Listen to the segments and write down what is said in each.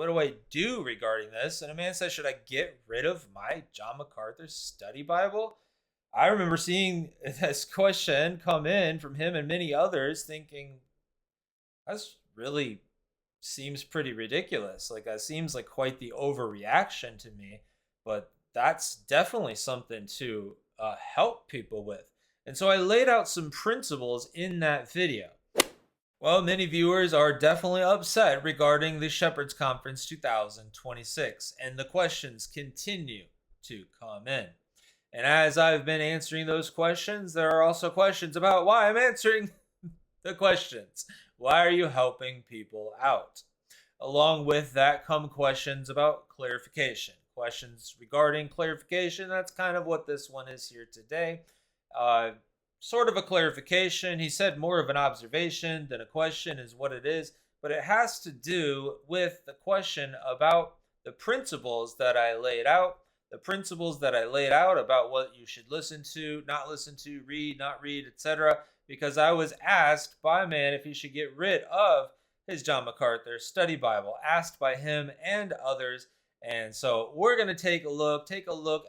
what do I do regarding this? And a man says, should I get rid of my John MacArthur study Bible? I remember seeing this question come in from him and many others, thinking, that's really seems pretty ridiculous. Like, that seems like quite the overreaction to me, but that's definitely something to help people with. And so I laid out some principles in that video. Well, many viewers are definitely upset regarding the Shepherds Conference 2026, and the questions continue to come in. And as I've been answering those questions, there are also questions about why I'm answering the questions. Why are you helping people out? Along with that come questions about clarification. Questions regarding clarification. That's kind of what this one is here today. Sort of a clarification. He said more of an observation than a question is what it is. But it has to do with the question about the principles that I laid out. The principles that I laid out about what you should listen to, not listen to, read, not read, etc. Because I was asked by a man if he should get rid of his John MacArthur study Bible, asked by him and others. And so we're going to take a look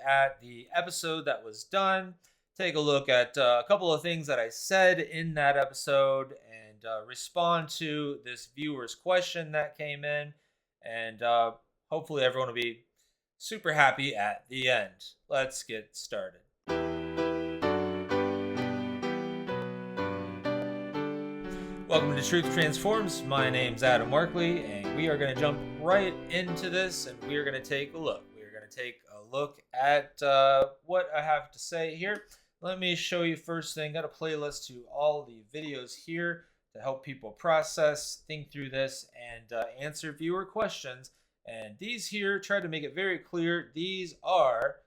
at the episode that was done, take a look at a couple of things that I said in that episode, and respond to this viewer's question that came in. And hopefully everyone will be super happy at the end. Let's get started. Welcome to Truth Transforms. My name's Adam Markley, and we are going to jump right into this, and we are going to take a look. We are going to take a look at what I have to say here. Let me show you first thing. Got a playlist to all the videos here to help people process, think through this, and answer viewer questions. And these here, try to make it very clear, these are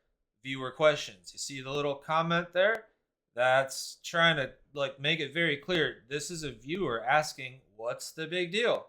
viewer questions. You see the little comment there? That's trying to make it very clear. This is a viewer asking, what's the big deal?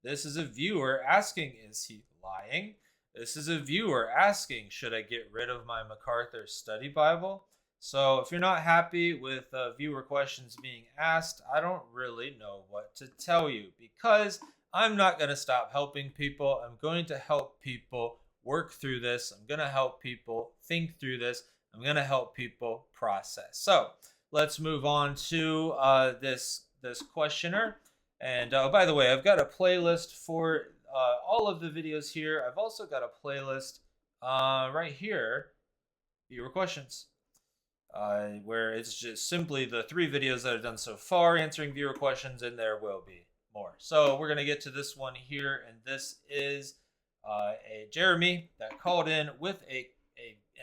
This is a viewer asking, is he lying? This is a viewer asking, should I get rid of my MacArthur study Bible? So if you're not happy with viewer questions being asked, I don't really know what to tell you, because I'm not going to stop helping people. I'm going to help people work through this. I'm going to help people think through this. I'm going to help people process. So let's move on to this questioner. And by the way, I've got a playlist for all of the videos here. I've also got a playlist right here, viewer questions, where it's just simply the 3 videos that I've done so far answering viewer questions, and there will be more. So we're going to get to this one here, and this is a Jeremy that called in with an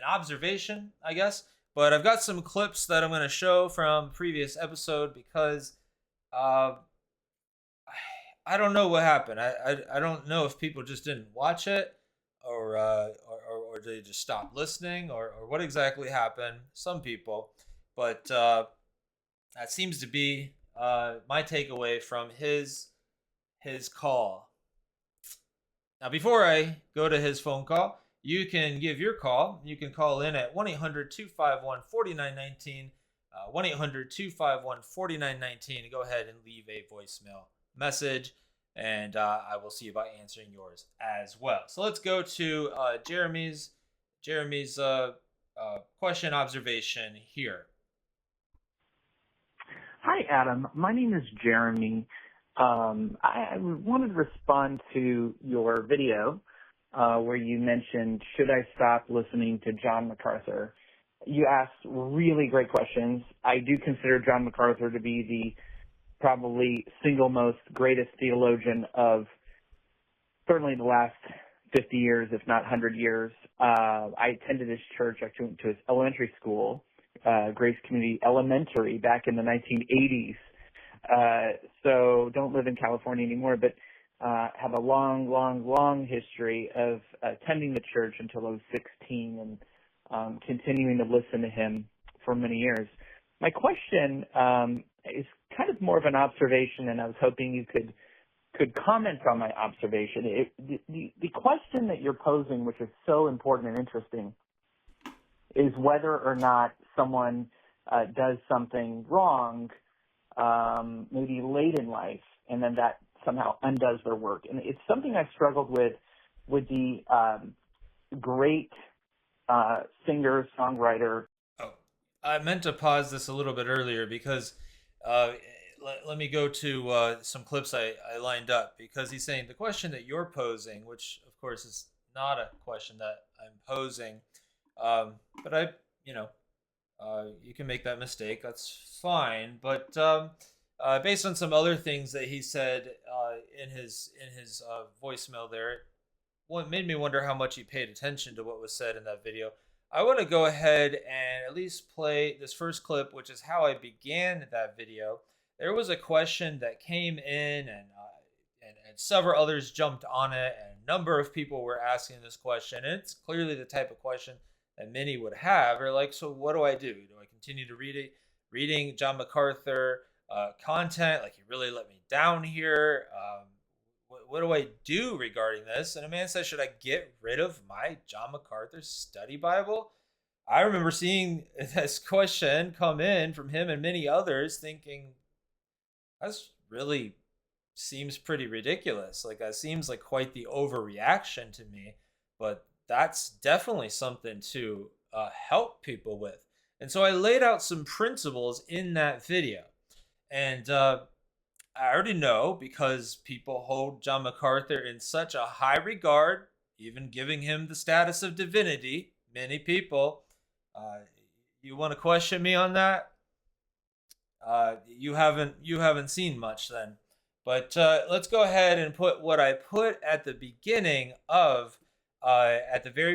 observation, I guess. But I've got some clips that I'm going to show from previous episode, because I don't know what happened. I don't know if people just didn't watch it, or they just stopped listening, or what exactly happened. Some people, but that seems to be my takeaway from his call. Now, before I go to his phone call, you can give your call. You can call in at 1-800-251-4919, 1-800-251-4919, and go ahead and leave a voicemail message, and I will see about answering yours as well. So let's go to Jeremy's question observation here. Hi, Adam. My name is Jeremy. I wanted to respond to your video where you mentioned, should I stop listening to John MacArthur? You asked really great questions. I do consider John MacArthur to be the probably single most greatest theologian of certainly the last 50 years, if not 100 years. I attended his church. I went to his elementary school, Grace Community Elementary, back in the 1980s. So don't live in California anymore, but have a long history of attending the church until I was 16 and continuing to listen to him for many years. My question is kind of more of an observation, and I was hoping you could comment on my observation. The question that you're posing, which is so important and interesting, is whether or not someone does something wrong, maybe late in life, and then that somehow undoes their work. And it's something I've struggled with with the great singer-songwriter. Oh, I meant to pause this a little bit earlier because let me go to some clips I lined up, because he's saying the question that you're posing, which of course is not a question that I'm posing, but you can make that mistake. That's fine. But based on some other things that he said in his voicemail there, what made me wonder how much he paid attention to what was said in that video. I want to go ahead and at least play this first clip, which is how I began that video. There was a question that came in, and several others jumped on it, and a number of people were asking this question. And it's clearly the type of question that many would have. Or like, so what do I do? Do I continue to reading John MacArthur content? Like, he really let me down here. What do I do regarding this? And a man says, should I get rid of my John MacArthur study Bible? I remember seeing this question come in from him and many others, thinking, that's really seems pretty ridiculous. Like, that seems like quite the overreaction to me, but that's definitely something to help people with. And so I laid out some principles in that video. And I already know, because people hold John MacArthur in such a high regard, even giving him the status of divinity. Many people, you want to question me on that? You haven't seen much then. But let's go ahead and put what I put at the very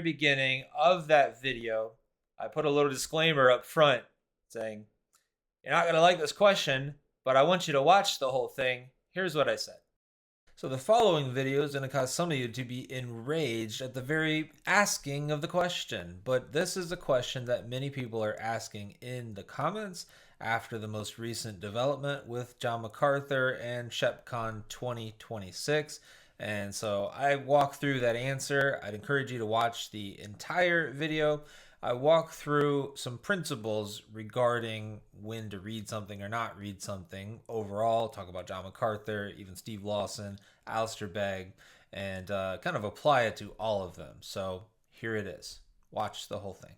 beginning of that video. I put a little disclaimer up front saying, you're not going to like this question, but I want you to watch the whole thing. Here's what I said. So the following video is going to cause some of you to be enraged at the very asking of the question. But this is a question that many people are asking in the comments after the most recent development with John MacArthur and ShepCon26. And so I walk through that answer. I'd encourage you to watch the entire video. I walk through some principles regarding when to read something or not read something overall, talk about John MacArthur, even Steve Lawson, Alistair Begg, and kind of apply it to all of them. So here it is. Watch the whole thing.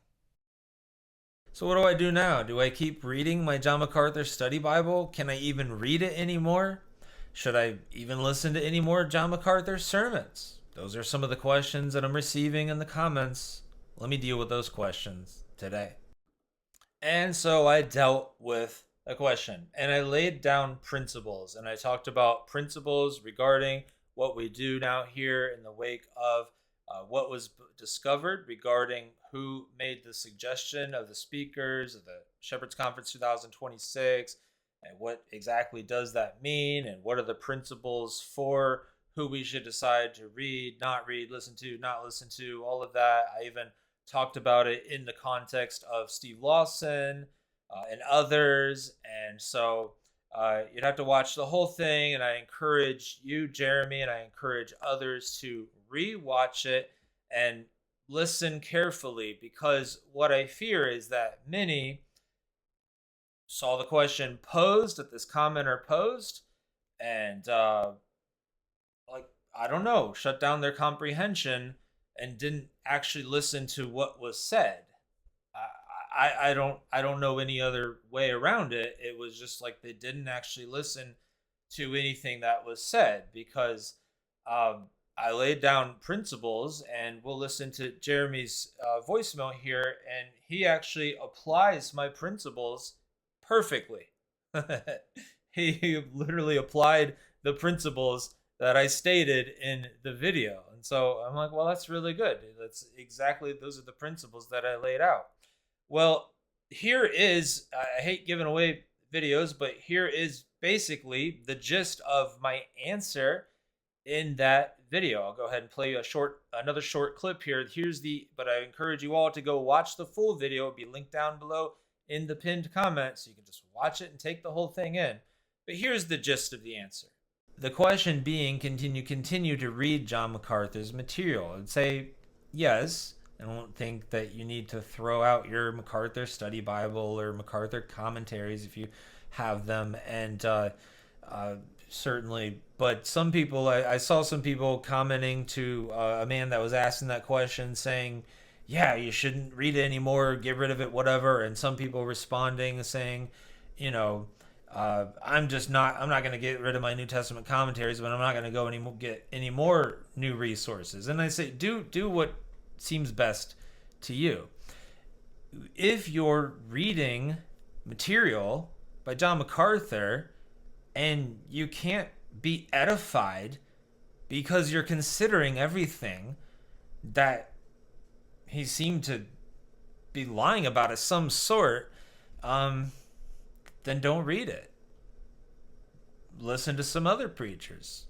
So what do I do now? Do I keep reading my John MacArthur study Bible? Can I even read it anymore? Should I even listen to any more John MacArthur sermons? Those are some of the questions that I'm receiving in the comments. Let me deal with those questions today. And so I dealt with a question, and I laid down principles, and I talked about principles regarding what we do now here in the wake of what was discovered regarding who made the suggestion of the speakers of the Shepherds Conference 2026, and what exactly does that mean, and what are the principles for who we should decide to read, not read, listen to, not listen to, all of that. I even talked about it in the context of Steve Lawson and others. And so you'd have to watch the whole thing. And I encourage you, Jeremy, and I encourage others to rewatch it and listen carefully, because what I fear is that many saw the question posed, that this commenter posed, and I don't know, shut down their comprehension and didn't actually listen to what was said. I don't know any other way around it. It was just like they didn't actually listen to anything that was said, because I laid down principles, and we'll listen to Jeremy's voicemail here, and he actually applies my principles perfectly. He literally applied the principles that I stated in the video. And so I'm like, well, that's really good. Those are the principles that I laid out. Well, here is, I hate giving away videos, but here is basically the gist of my answer in that video. I'll go ahead and play another short clip here. But I encourage you all to go watch the full video. It'll be linked down below in the pinned comment, so you can just watch it and take the whole thing in. But here's the gist of the answer. The question being, continue to read John MacArthur's material? I'd say yes. I don't think that you need to throw out your MacArthur study Bible or MacArthur commentaries if you have them, and certainly. But some people, I saw some people commenting to a man that was asking that question, saying, "Yeah, you shouldn't read it anymore. Get rid of it, whatever." And some people responding saying, "You know, I'm just not. I'm not going to get rid of my New Testament commentaries, but I'm not going to go get any more new resources." And I say, do what seems best to you. If you're reading material by John MacArthur and you can't be edified because you're considering everything that he seemed to be lying about of some sort, then don't read it. Listen to some other preachers.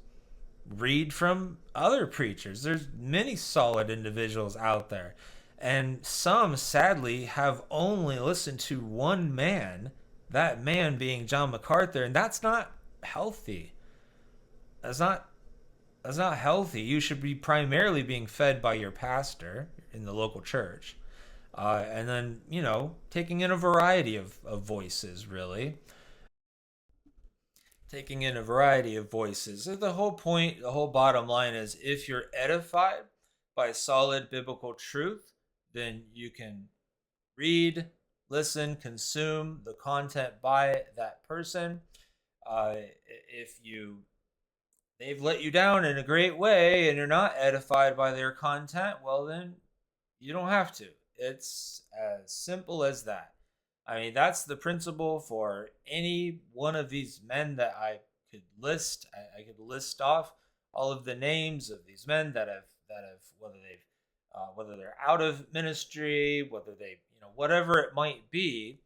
Read from other preachers. There's many solid individuals out there. And some, sadly, have only listened to one man, that man being John MacArthur, and that's not healthy. That's not healthy. You should be primarily being fed by your pastor in the local church. And then, taking in a variety of voices, really. Taking in a variety of voices. So the whole point, the whole bottom line is, if you're edified by solid biblical truth, then you can read, listen, consume the content by that person. If they've let you down in a great way and you're not edified by their content, well, then you don't have to. It's as simple as that. I mean, that's the principle for any one of these men that I could list. I could list off all of the names of these men that have whether they're out of ministry, whether they, whatever it might be,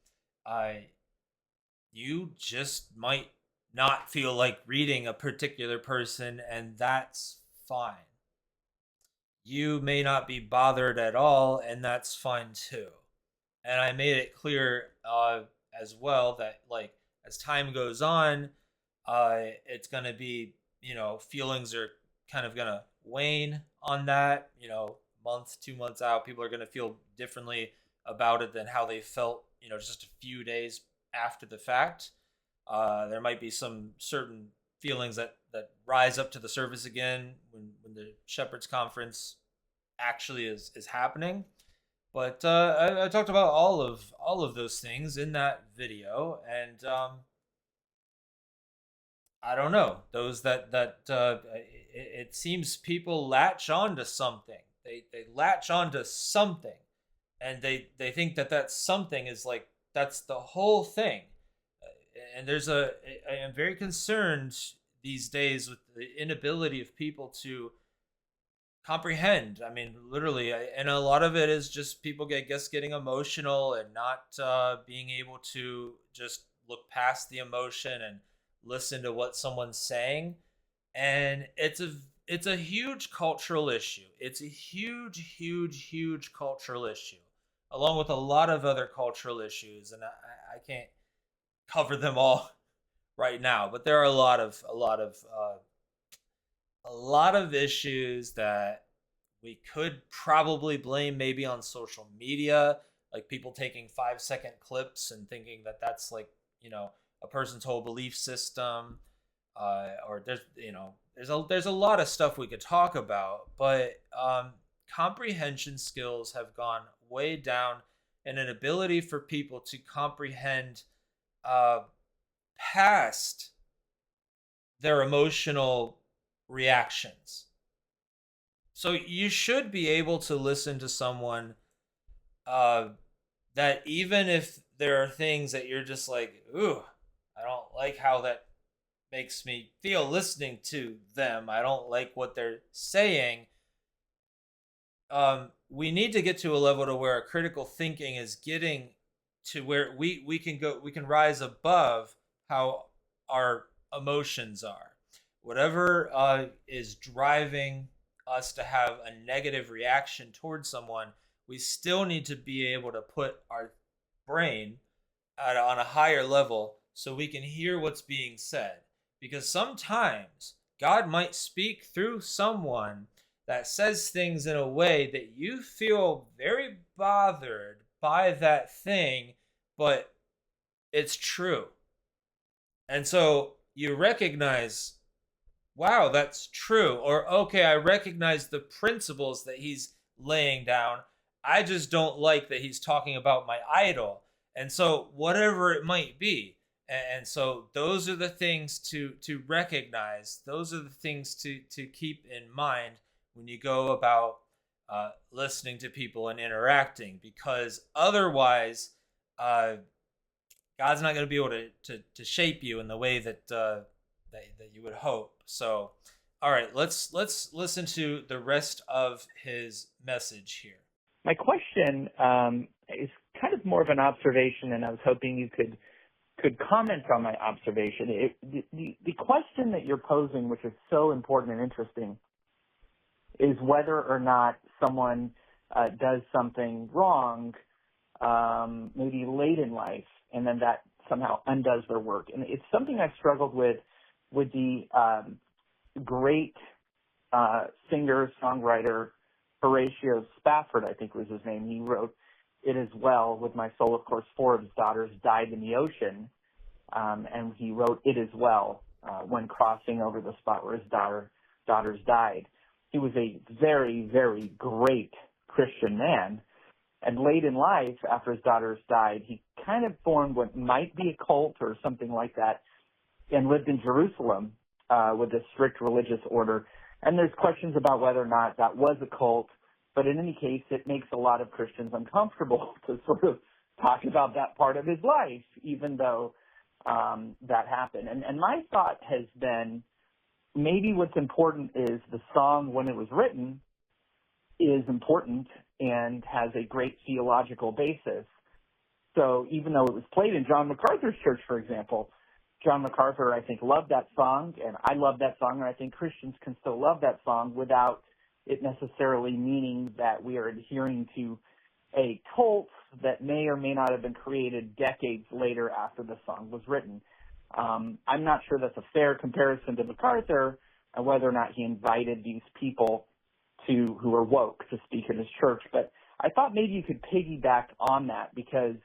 you just might not feel like reading a particular person, and that's fine. You may not be bothered at all, and that's fine too. And I made it clear as well that, like, as time goes on, it's going to be, feelings are kind of going to wane on that. Month, 2 months out, people are going to feel differently about it than how they felt, just a few days after the fact. There might be some certain feelings that rise up to the surface again when the Shepherds Conference actually is happening. But I talked about all of those things in that video, and I don't know, those that it seems people latch on to something. They latch on to something, and they think that something is like, that's the whole thing. And I am very concerned these days with the inability of people to comprehend. I mean, literally, and a lot of it is just people getting emotional and not being able to just look past the emotion and listen to what someone's saying. And it's a huge cultural issue. It's a huge cultural issue, along with a lot of other cultural issues, and I can't cover them all right now. But there are a lot of issues that we could probably blame maybe on social media, like people taking 5-second clips and thinking that that's like, a person's whole belief system. Or there's a lot of stuff we could talk about, but comprehension skills have gone way down, and an ability for people to comprehend past their emotional reactions. So you should be able to listen to someone that, even if there are things that you're just like, ooh, I don't like how that makes me feel listening to them, I don't like what they're saying. We need to get to a level to where critical thinking is getting to where we can rise above how our emotions are. Whatever is driving us to have a negative reaction towards someone, we still need to be able to put our brain on a higher level so we can hear what's being said. Because sometimes God might speak through someone that says things in a way that you feel very bothered by that thing, but it's true. And so you recognize, wow, that's true. Or, okay, I recognize the principles that he's laying down. I just don't like that he's talking about my idol. And so, whatever it might be. And so, those are the things to recognize. Those are the things to keep in mind when you go about listening to people and interacting, because otherwise, God's not going to be able to shape you in the way that that you would hope. So, all right, let's listen to the rest of his message here. My question is kind of more of an observation, and I was hoping you could comment on my observation. The question that you're posing, which is so important and interesting, is whether or not someone does something wrong, maybe late in life, and then that somehow undoes their work. And it's something I've struggled with the great singer, songwriter, Horatio Spafford, I think was his name. He wrote It Is Well with My Soul. Of course, 4 of his daughters died in the ocean, and he wrote It Is Well when crossing over the spot where his daughters died. He was a very, very great Christian man. And late in life, after his daughters died, he kind of formed what might be a cult or something like that, and lived in Jerusalem with a strict religious order. And there's questions about whether or not that was a cult, but in any case, it makes a lot of Christians uncomfortable to sort of talk about that part of his life, even though that happened. And my thought has been, maybe what's important is the song, when it was written, is important and has a great theological basis. So even though it was played in John MacArthur's church, for example, John MacArthur, I think, loved that song, and I love that song, and I think Christians can still love that song without it necessarily meaning that we are adhering to a cult that may or may not have been created decades later after the song was written. I'm not sure that's a fair comparison to MacArthur and whether or not he invited these people who are woke to speak in his church, but I thought maybe you could piggyback on that because,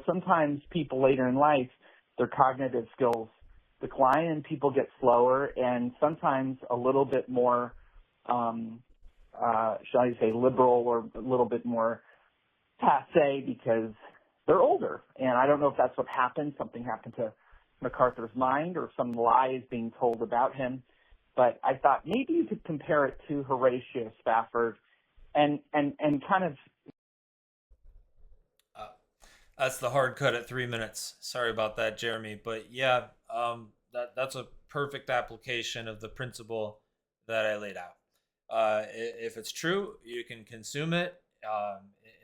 sometimes people later in life, their cognitive skills decline and people get slower and sometimes a little bit more, shall I say, liberal or a little bit more passé because they're older. And I don't know if that's what happened. Something happened to MacArthur's mind or some lie is being told about him. But I thought maybe you could compare it to Horatio Spafford and kind of. That's the hard cut at 3 minutes. Sorry about that, Jeremy. But yeah, that's a perfect application of the principle that I laid out. If it's true, you can consume it.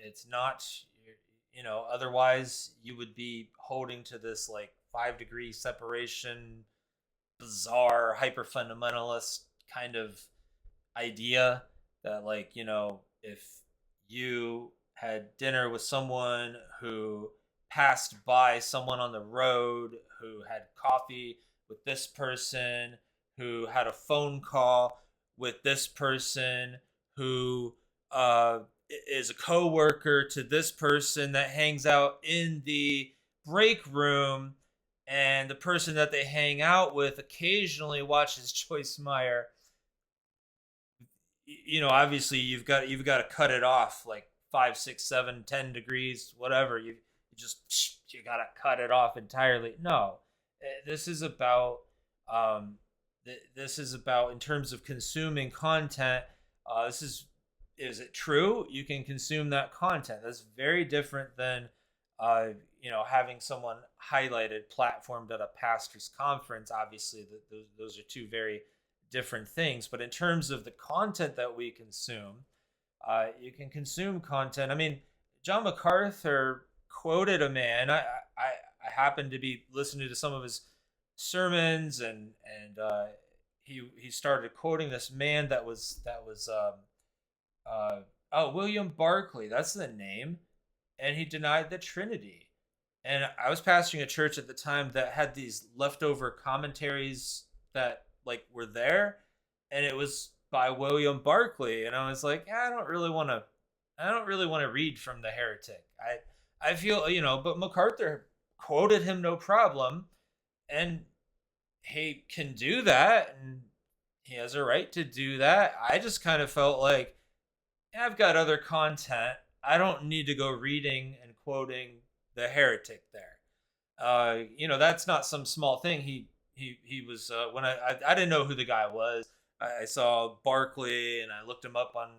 It's not, otherwise you would be holding to this like 5-degree separation, bizarre, hyper fundamentalist kind of idea that, like, if you had dinner with someone who passed by someone on the road, who had coffee with this person, who had a phone call with this person, who is a coworker to this person that hangs out in the break room, and the person that they hang out with occasionally watches Joyce Meyer. Obviously you've got to cut it off like 5, 6, 7, 10 degrees, whatever. You got to cut it off entirely. No, this is about in terms of consuming content. Is it true? You can consume that content. That's very different than having someone highlighted, platformed at a pastor's conference. Obviously, those are two very different things. But in terms of the content that we consume, you can consume content. I mean, John MacArthur quoted a man. I happened to be listening to some of his sermons, and he started quoting this man that was William Barclay. That's the name, and he denied the Trinity. And I was pastoring a church at the time that had these leftover commentaries that were there, and it was by William Barclay, and I was like, I don't really want to read from the heretic. I feel, but MacArthur quoted him no problem, and he can do that, and he has a right to do that. I just kind of felt like, yeah, I've got other content. I don't need to go reading and quoting the heretic there. That's not some small thing. He was when I didn't know who the guy was. I saw Barclay and I looked him up on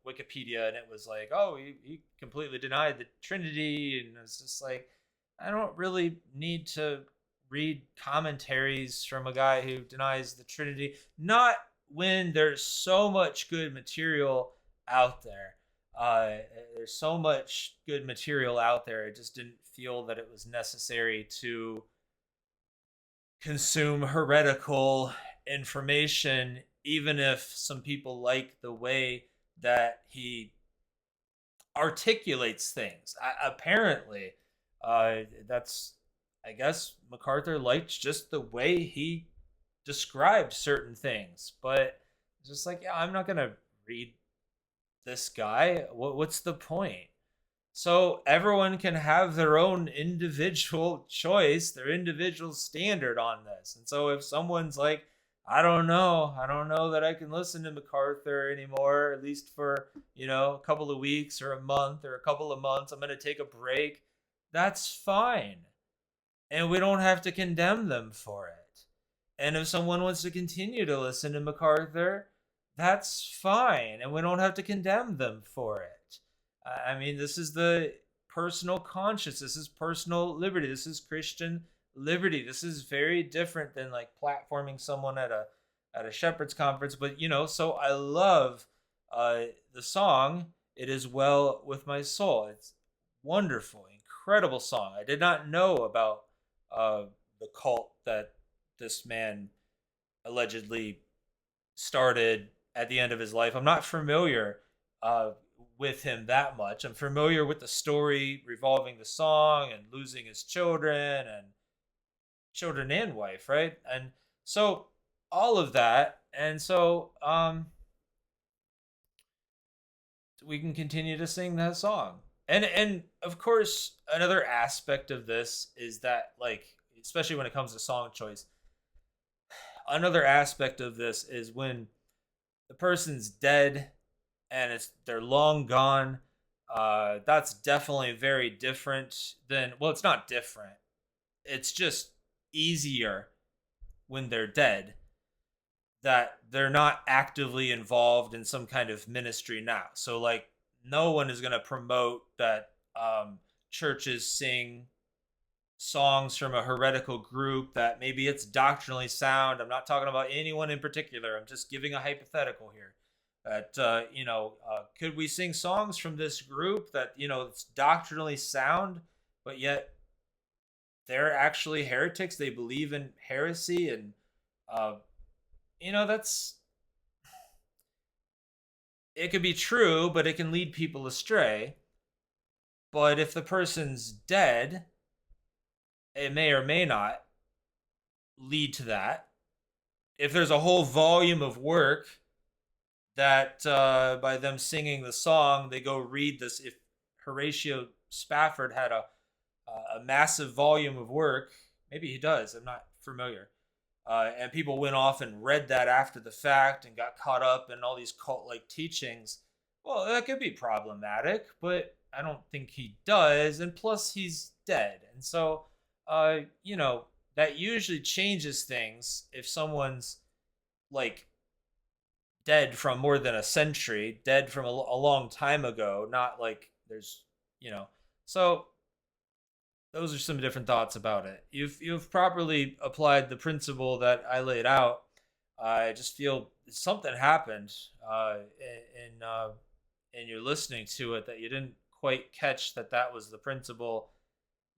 Wikipedia, and it was like, oh, he completely denied the Trinity, and it's just like, I don't really need to read commentaries from a guy who denies the Trinity. Not when there's so much good material out there. Uh, there's so much good material out there. I just didn't feel that it was necessary to consume heretical information, even if some people like the way that he articulates things. Apparently, that's, I guess, MacArthur liked just the way he described certain things. But just like, yeah, I'm not going to read this guy. What's the point? So everyone can have their own individual choice, their individual standard on this. And so if someone's like, I don't know that I can listen to MacArthur anymore, at least for, a couple of weeks or a month or a couple of months, I'm going to take a break. That's fine. And we don't have to condemn them for it. And if someone wants to continue to listen to MacArthur, that's fine. And we don't have to condemn them for it. I mean, this is the personal conscience. This is personal liberty. This is Christian liberty. This is very different than like platforming someone at a shepherd's conference. But so I love the song "It Is Well with My Soul." It's wonderful, incredible song. I did not know about the cult that this man allegedly started at the end of his life. I'm not familiar with him that much. I'm familiar with the story revolving the song and losing his children and wife, right? And so all of that. And so we can continue to sing that song. And of course, another aspect of this is that, like, especially when it comes to song choice, another aspect of this is when the person's dead and they're long gone. That's definitely very different than, well, it's not different. It's just easier when they're dead, that they're not actively involved in some kind of ministry now. So like, no one is going to promote that churches sing songs from a heretical group that maybe it's doctrinally sound. I'm not talking about anyone in particular. I'm just giving a hypothetical here. That could we sing songs from this group that it's doctrinally sound, but yet they're actually heretics? They believe in heresy, and that's, it could be true, but it can lead people astray. But if the person's dead, it may or may not lead to that. If there's a whole volume of work that by them singing the song, they go read this. If Horatio Spafford had a massive volume of work, maybe he does, I'm not familiar, and people went off and read that after the fact and got caught up in all these cult-like teachings, well, that could be problematic, but I don't think he does. And plus, he's dead. And so, that usually changes things if someone's like dead from more than a century, dead from a long time ago, not like there's, so those are some different thoughts about it. You've properly applied the principle that I laid out. I just feel something happened in your listening to it, that you didn't quite catch that was the principle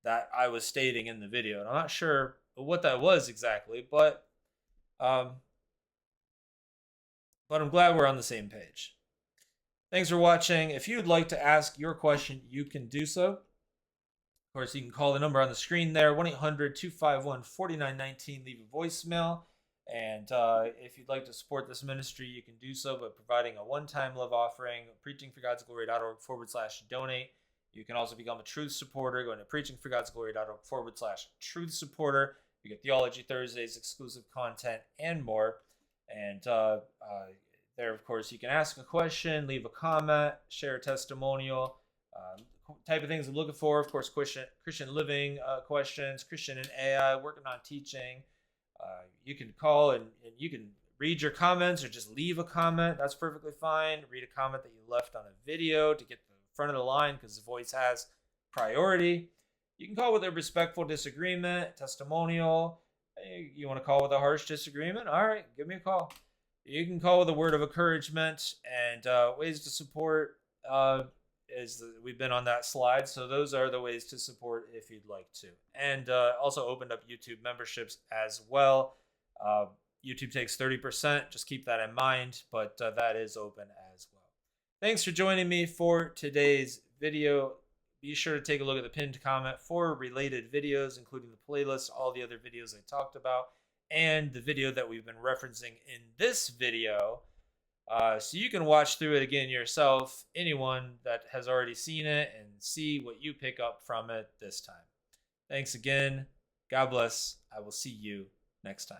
that I was stating in the video. And I'm not sure what that was exactly, but I'm glad we're on the same page. Thanks for watching. If you'd like to ask your question, you can do so. Of course, you can call the number on the screen there, 1-800-251-4919, leave a voicemail. And if you'd like to support this ministry, you can do so by providing a one-time love offering, preachingforgodsglory.org/donate. You can also become a truth supporter, going to preachingforgodsglory.org/truth supporter. You get Theology Thursdays, exclusive content, and more. And there, of course, you can ask a question, leave a comment, share a testimonial, type of things I'm looking for. Of course, Christian living questions, Christian and AI, working on teaching. You can call and you can read your comments or just leave a comment. That's perfectly fine. Read a comment that you left on a video to get the front of the line because the voice has priority. You can call with a respectful disagreement, testimonial. You want to call with a harsh disagreement? All right, give me a call. You can call with a word of encouragement and ways to support. We've been on that slide, so those are the ways to support if you'd like to. And also opened up YouTube memberships as well. YouTube takes 30%. Just keep that in mind, but that is open as well. Thanks for joining me for today's video. Be sure to take a look at the pinned comment for related videos, including the playlist, all the other videos I talked about, and the video that we've been referencing in this video. So you can watch through it again yourself, anyone that has already seen it, and see what you pick up from it this time. Thanks again. God bless. I will see you next time.